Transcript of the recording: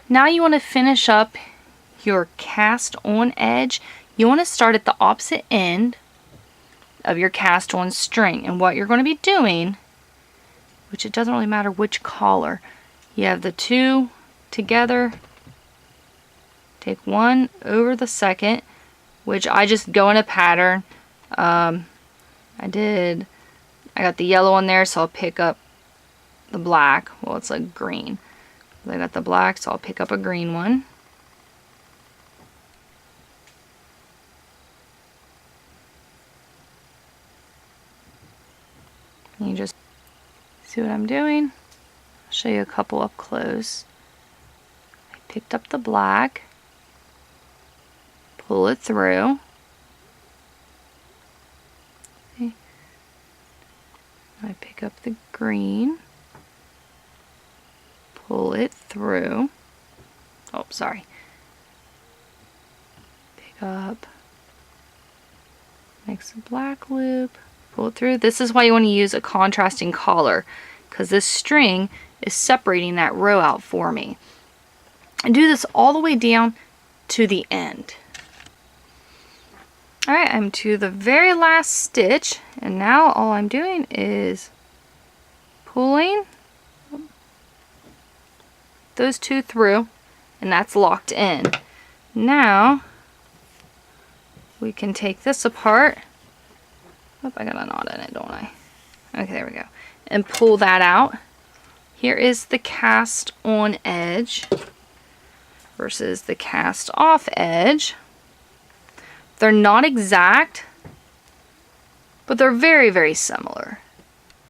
Now you want to finish up your cast on edge. You want to start at the opposite end of your cast on string, and what you're going to be doing, which it doesn't really matter which collar, you have the two together, take one over the second, which I just go in a pattern. I got the yellow on there, so I'll pick up the black. Well, it's like green. I got the black, so I'll pick up a green one. And you just see what I'm doing. I'll show you a couple up close. I picked up the black, pull it through. Okay. I pick up the green, pull it through. Oh, sorry. Pick up, makes a black loop, pull it through. This is why you want to use a contrasting collar, because this string is separating that row out for me. And do this all the way down to the end. Alright, I'm to the very last stitch, and now all I'm doing is pulling those two through, and that's locked in. Now we can take this apart. Oh, I got a knot in it, don't I? Okay, there we go. And pull that out. Here is the cast on edge versus the cast off edge. They're not exact, but they're very, very similar.